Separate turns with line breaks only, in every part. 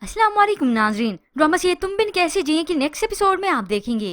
अस्सलाम वालेकुम नाजरीन, ड्रामा से तुम बिन कैसे जिए कि नेक्स्ट एपिसोड में आप देखेंगे।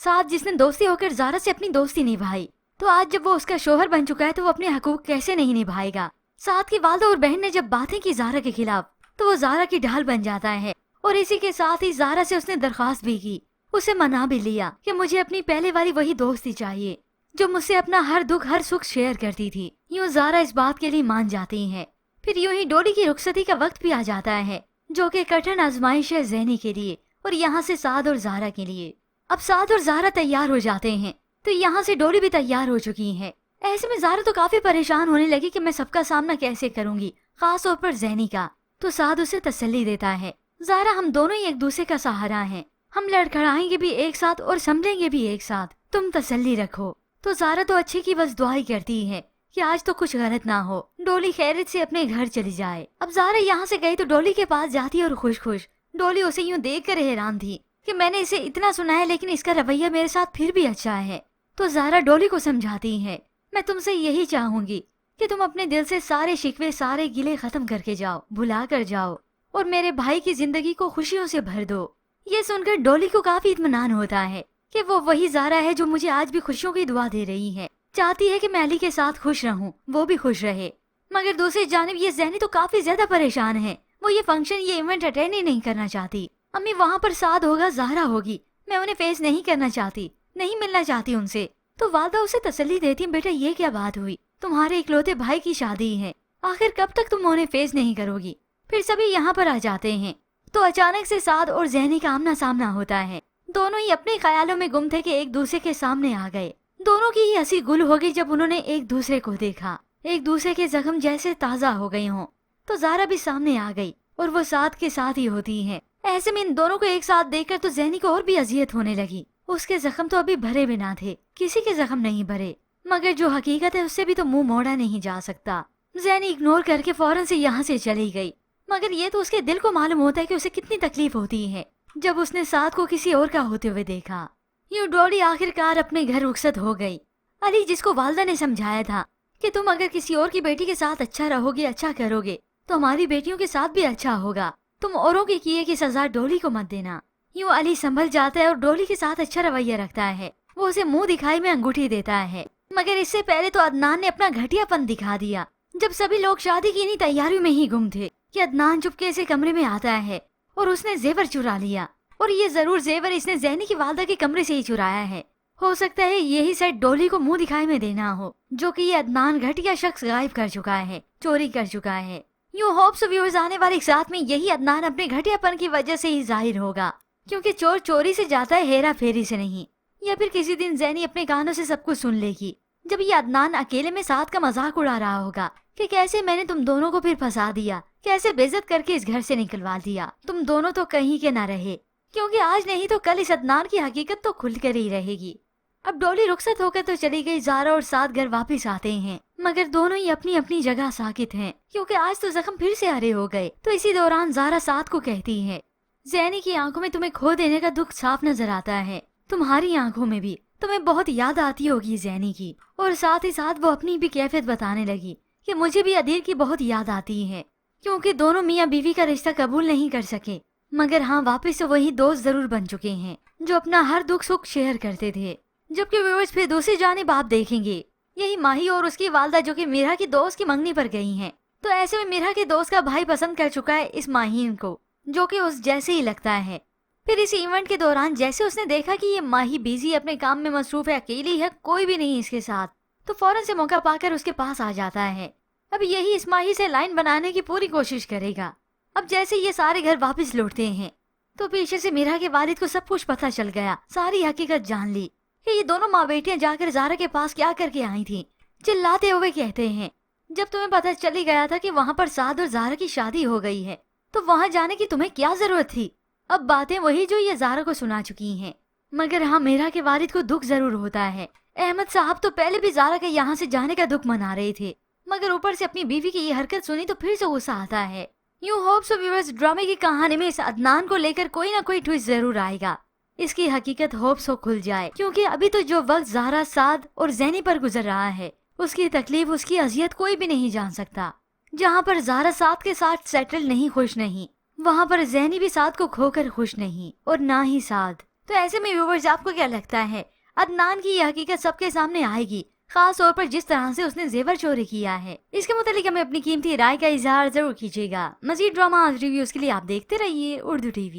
साथ जिसने दोस्ती होकर ज़ारा से अपनी दोस्ती निभाई, तो आज जब वो उसका शोहर बन चुका है तो वो अपने हकूक कैसे नहीं निभाएगा। साथ की वालदा और बहन ने जब बातें की ज़ारा के खिलाफ, तो वो ज़ारा की ढाल बन जाता है और इसी के साथ ही ज़ारा से उसने दरख्वास्त भी की, उसे मना भी लिया कि मुझे अपनी पहले वाली वही दोस्ती चाहिए जो मुझसे अपना हर दुख हर सुख शेयर करती थी। यूँ ज़ारा इस बात के लिए मान जाती है। फिर यूँ ही डोली की रुखसती का वक्त भी आ जाता है, जो कि कठिन आजमाइश है ज़ैनी के लिए और यहाँ से साद और ज़ारा के लिए। अब साद और ज़ारा तैयार हो जाते हैं तो यहाँ से डोली भी तैयार हो चुकी है। ऐसे में ज़ारा तो काफी परेशान होने लगी कि मैं सबका सामना कैसे करूंगी, खास तौर पर ज़ैनी का। तो साद उसे तसल्ली देता है, ज़ारा हम दोनों ही एक दूसरे का सहारा हैं, हम लड़खड़ाएंगे भी एक साथ और समझेंगे भी एक साथ, तुम तसल्ली रखो। तो ज़ारा तो अच्छे की बस दुआई करती है कि आज तो कुछ गलत ना हो, डोली खैरियत से अपने घर चली जाए। अब ज़ारा यहाँ से गई तो डोली के पास जाती और खुश खुश। डोली उसे यूँ देख कर हैरान थी कि मैंने इसे इतना सुना है लेकिन इसका रवैया मेरे साथ फिर भी अच्छा है। तो ज़ारा डोली को समझाती है, मैं तुमसे यही चाहूंगी कि तुम अपने दिल से सारे शिकवे सारे गिले खत्म करके जाओ, भुला कर जाओ और मेरे भाई की जिंदगी को खुशियों से भर दो। ये सुनकर डोली को काफी इत्मीनान होता है कि वो वही ज़ारा है जो मुझे आज भी खुशियों की दुआ दे रही है, चाहती है कि मैं अली के साथ खुश रहूं, वो भी खुश रहे। मगर दूसरी जानिब ये ज़ैनी तो काफी ज्यादा परेशान है, वो ये फंक्शन ये इवेंट अटेंड ही नहीं करना चाहती। अम्मी वहाँ पर साद होगा, ज़ाहरा होगी, मैं उन्हें फेस नहीं करना चाहती, नहीं मिलना चाहती उनसे। तो वालदा उसे तसल्ली देती, बेटा ये क्या बात हुई, तुम्हारे इकलौते भाई की शादी है, आखिर कब तक तुम उन्हें फेस नहीं करोगी। फिर सभी यहाँ पर आ जाते हैं तो अचानक से साद और ज़ैनी का आमना सामना होता है। दोनों ही अपने ख्यालों में गुम थे कि एक दूसरे के सामने आ गए। दोनों की ही हंसी गुल हो गई जब उन्होंने एक दूसरे को देखा, एक दूसरे के जख्म जैसे ताज़ा हो गए हों। तो ज़ारा भी सामने आ गई और वो साथ के साथ ही होती है। ऐसे में इन दोनों को एक साथ देखकर तो ज़ैनी को और भी अजियत होने लगी। उसके जख्म तो अभी भरे भी ना थे, किसी के जख्म नहीं भरे, मगर जो हकीकत है उससे भी तो मुंह मोड़ा नहीं जा सकता। ज़ैनी इग्नोर करके फौरन से यहाँ से चली गई, मगर ये तो उसके दिल को मालूम होता है कि उसे कितनी तकलीफ होती है जब उसने साथ को किसी और का होते हुए देखा। यूँ डोली आखिरकार अपने घर रुखसत हो गई। अली जिसको वालदा ने समझाया था कि तुम अगर किसी और की बेटी के साथ अच्छा रहोगे, अच्छा करोगे, तो हमारी बेटियों के साथ भी अच्छा होगा, तुम औरों के किए की सजा डोली को मत देना। यूँ अली संभल जाता है और डोली के साथ अच्छा रवैया रखता है। वो उसे मुंह दिखाई में अंगूठी देता है, मगर इससे पहले तो अदनान ने अपना घटियापन दिखा दिया। जब सभी लोग शादी की इन्हीं तैयारियों में ही गुम थे कि अदनान चुपके से कमरे में आता है और उसने जेवर चुरा लिया। और ये जरूर जेवर इसने ज़ैनी की वालदा के कमरे से ही चुराया है। हो सकता है यही सेट डोली को मुंह दिखाई में देना हो, जो कि ये अदनान घटिया शख्स गायब कर चुका है, चोरी कर चुका है। यूँ होप्स व्यूअर्स आने वाले साथ में यही अदनान अपने घटियापन की वजह से ही जाहिर होगा, क्योंकि चोर चोरी से जाता है, हेरा फेरी से नहीं। या फिर किसी दिन ज़ैनी अपने कानों से सब कुछ सुन लेगी जब ये अदनान अकेले में साथ का मजाक उड़ा रहा होगा कि कैसे मैंने तुम दोनों को फिर फंसा दिया, कैसे बेइज्जत करके इस घर से निकलवा दिया, तुम दोनों तो कहीं के न रहे, क्योंकि आज नहीं तो कल इस अदनान की हकीकत तो खुल कर ही रहेगी। अब डोली रुखसत होकर तो चली गई, ज़ारा और साद घर वापस आते हैं, मगर दोनों ही अपनी अपनी जगह साकित हैं, क्योंकि आज तो जख्म फिर से हरे हो गए। तो इसी दौरान ज़ारा साद को कहती है, ज़ैनी की आंखों में तुम्हें खो देने का दुख साफ नजर आता है, तुम्हारी आंखों में भी तुम्हें बहुत याद आती होगी ज़ैनी की। और साथ ही साथ वो अपनी भी कैफियत बताने लगी कि मुझे भी अदील की बहुत याद आती है, क्योंकि दोनों मियाँ बीवी का रिश्ता कबूल नहीं कर सके, मगर हाँ वापस से वही दोस्त जरूर बन चुके हैं जो अपना हर दुख सुख शेयर करते थे। जबकि व्यूअर्स फिर दूसरी जानिब आप देखेंगे यही माही और उसकी वालदा जो कि मीरा की दोस्त की मंगनी पर गई हैं। तो ऐसे में मीरा के दोस्त का भाई पसंद कर चुका है इस माहीन को, जो कि उस जैसे ही लगता है। फिर इस इवेंट के दौरान जैसे उसने देखा कि ये माही बिजी अपने काम में मसरूफ है, अकेली है, कोई भी नहीं इसके साथ, तो फौरन से मौका पाकर उसके पास आ जाता है। अब यही इस माही से लाइन बनाने की पूरी कोशिश करेगा। अब जैसे ये सारे घर वापस लौटते हैं तो पीछे से मीरा के वालिद को सब कुछ पता चल गया, सारी हकीकत जान ली कि ये दोनों माँ बेटियां जाकर ज़ारा के पास क्या करके आई थी। चिल्लाते हुए कहते हैं, जब तुम्हें पता चली गया था कि वहाँ पर साद और ज़ारा की शादी हो गई है तो वहाँ जाने की तुम्हें क्या जरूरत थी। अब बातें वही जो ये ज़ारा को सुना चुकी हैं, मगर हाँ मीरा के वालिद को दुख जरूर होता है। अहमद साहब तो पहले भी ज़ारा के यहाँ से जाने का दुख मना रहे थे, मगर ऊपर से अपनी बीवी की ये हरकत सुनी तो फिर से गुस्सा आता है। यूँ होप्स व्यूअर्स ड्रामे की कहानी में इस अदनान को लेकर कोई ना कोई ट्विस्ट जरूर आएगा, इसकी हकीकत होप्स हो खुल जाए, क्योंकि अभी तो जो वक्त ज़ारा, साद और ज़ैनी पर गुजर रहा है उसकी तकलीफ, उसकी अजियत कोई भी नहीं जान सकता। जहाँ पर ज़ारा साद के साथ सेटल नहीं, खुश नहीं, वहाँ पर ज़ैनी भी साद को खोकर खुश नहीं और ना ही साद। तो ऐसे में व्यूवर्स आपको क्या लगता है, अदनान की यह हकीकत सबके सामने आएगी, खास तौर पर जिस तरह से उसने जेवर चोरी किया है? इसके मुतालिक हमें अपनी कीमती राय का इजहार जरूर कीजिएगा। मजीद ड्रामा रिव्यूज के लिए आप देखते रहिए उर्दू टीवी।